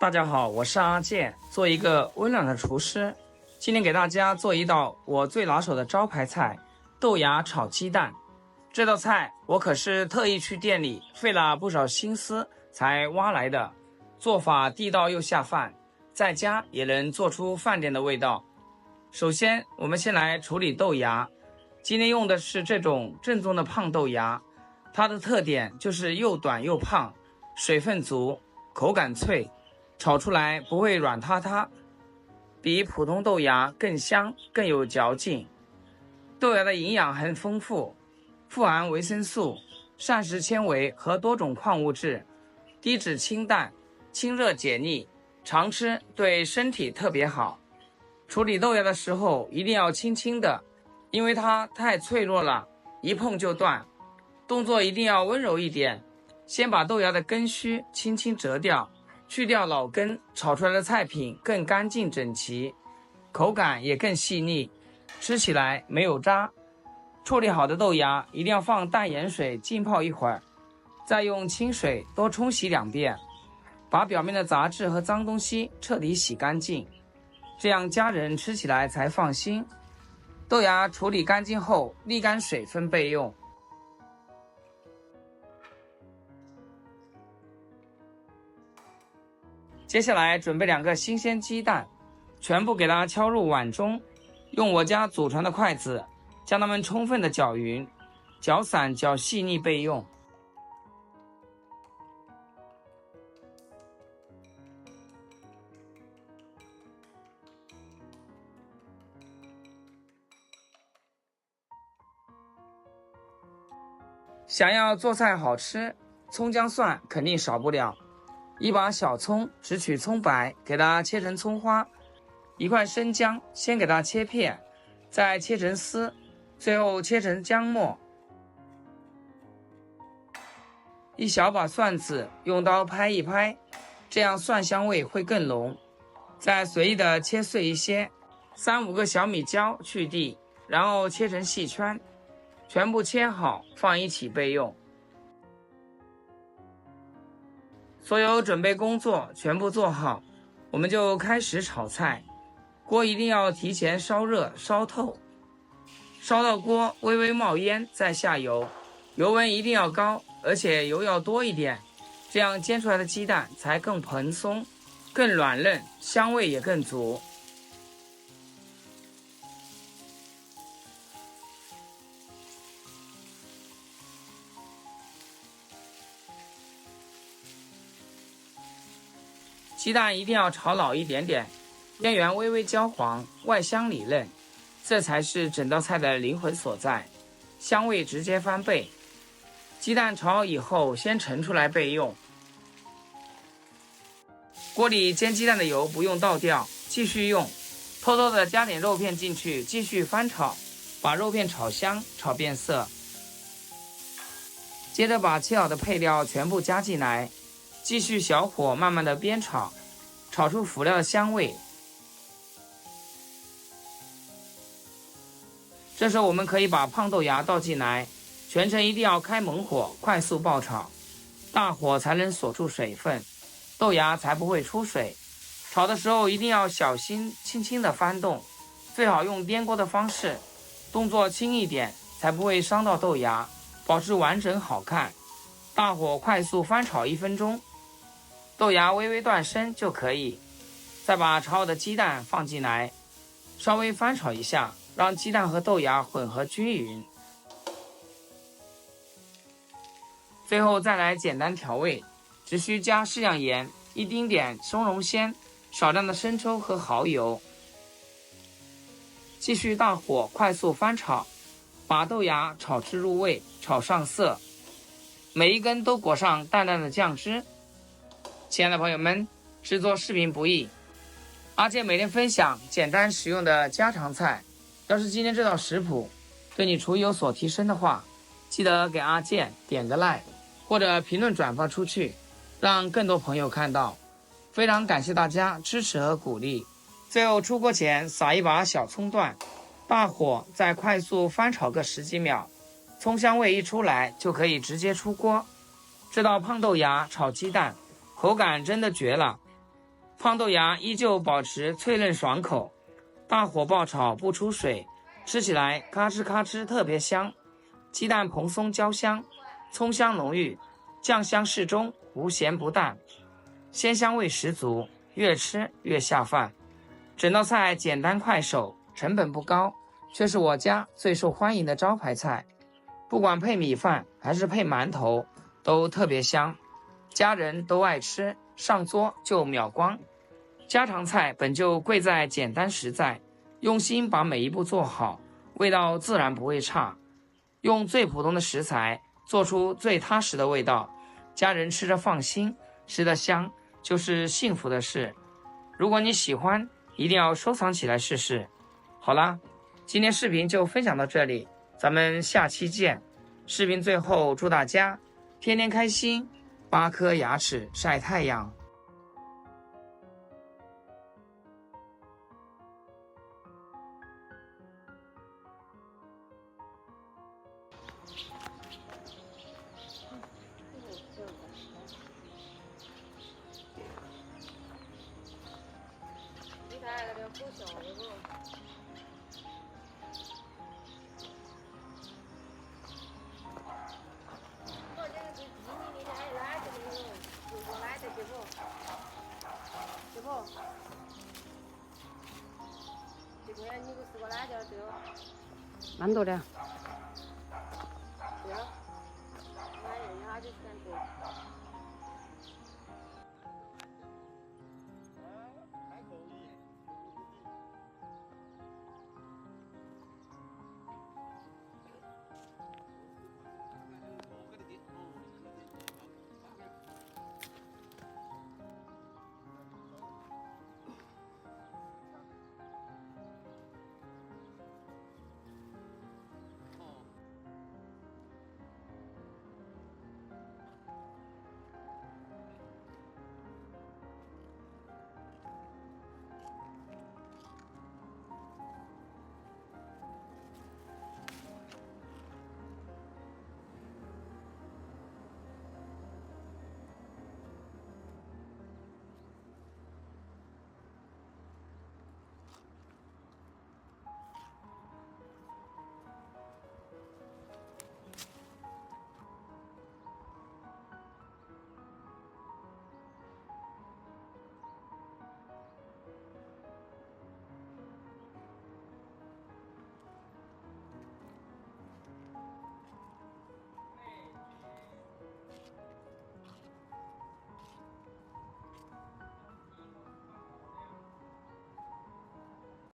大家好，我是阿健，做一个温暖的廚師。今天給大家做一道我最拿手的招牌菜——豆芽炒雞蛋。這道菜我可是特意去店裡費了不少心思才挖來的，做法地道又下飯，在家也能做出飯店的味道。首先，我們先來處理豆芽。今天用的是這種正宗的胖豆芽，它的特點就是又短又胖，水分足，口感脆，炒出來不會軟塌塌，比普通豆芽更香更有嚼勁。豆芽的營養很豐富，富含維生素、膳食纖維和多種礦物質，低脂清淡，清熱解膩，常吃對身體特別好。處理豆芽的時候一定要輕輕的，因為它太脆弱了，一碰就斷。動作一定要溫柔一點，先把豆芽的根須輕輕折掉，去掉老根，炒出來的菜品更乾淨整齊，口感也更細膩，吃起來沒有渣。處理好的豆芽一定要放淡鹽水浸泡一會兒，再用清水多沖洗2遍，把表面的雜質和髒東西徹底洗乾淨，這樣家人吃起來才放心。豆芽處理乾淨後瀝乾水分備用。接下來準備2個新鮮雞蛋，全部給它敲入碗中，用我家祖傳的筷子將它們充分的攪勻，攪散攪細膩備用。想要做菜好吃，蔥薑蒜肯定少不了。一把小蔥，只取蔥白，給它切成蔥花；一塊生薑，先給它切片，再切成絲，最後切成薑末。一小把蒜子，用刀拍一拍，這樣蒜香味會更濃。再隨意的切碎一些，3、5個小米椒去蒂，然後切成細圈，全部切好放一起備用。所有準備工作全部做好，我們就開始炒菜。鍋一定要提前燒熱燒透，燒到鍋微微冒煙再下油，油溫一定要高，而且油要多一點，這樣煎出來的雞蛋才更蓬鬆，更軟嫩，香味也更足。雞蛋一定要炒老一點點，邊緣微微焦黃，外香裡嫩，這才是整道菜的靈魂所在，香味直接翻倍。雞蛋炒好以後，先盛出來備用。鍋裡煎雞蛋的油不用倒掉，繼續用，偷偷的加點肉片進去，繼續翻炒，把肉片炒香，炒變色。接着把切好的配料全部加進來，繼續小火慢慢的煸炒，炒出輔料的香味。這時候我們可以把胖豆芽倒進來，全程一定要開猛火，快速爆炒，大火才能鎖住水分，豆芽才不會出水。炒的時候一定要小心，輕輕的翻動，最好用顛鍋的方式，動作輕一點，才不會傷到豆芽，保持完整好看。大火快速翻炒1分鐘。豆芽微微斷生就可以，再把炒好的雞蛋放進來，稍微翻炒一下，讓雞蛋和豆芽混合均勻。最後再來簡單調味，只需加適量鹽，一丁點松茸鮮，少量的生抽和蠔油。繼續大火快速翻炒，把豆芽炒至入味，炒上色，每一根都裹上淡淡的醬汁。親愛的朋友們，製作視頻不易，阿健每天分享簡單實用的家常菜。要是今天這道食譜對你廚藝有所提升的話，記得給阿健點個 like， 或者評論轉發出去，讓更多朋友看到。非常感謝大家支持和鼓勵。最後出鍋前撒一把小蔥段，大火再快速翻炒個10幾秒，蔥香味一出來就可以直接出鍋。這道胖豆芽炒雞蛋口感真的絕了，胖豆芽依舊保持脆嫩爽口，大火爆炒不出水，吃起来咔吱咔吱特別香。雞蛋蓬鬆焦香，蔥香濃郁，醬香適中，無鹹不淡，鮮香味十足，越吃越下飯。整道菜簡單快手，成本不高，卻是我家最受歡迎的招牌菜。不管配米飯還是配饅頭，都特別香，家人都愛吃，上桌就秒光。家常菜本就貴在簡單實在，用心把每一步做好，味道自然不會差。用最普通的食材做出最踏實的味道，家人吃着放心，吃得香，就是幸福的事。如果你喜歡，一定要收藏起來試試。好啦，今天視頻就分享到這裡，咱們下期見。視頻最後祝大家天天開心，8顆牙齒曬太陽。你看那个好笑的不？我这个是鸡你那天还懒得那个，就说懒得结不？结不？这个你不吃过辣椒这个？蛮多的。对啊，买一下就选对。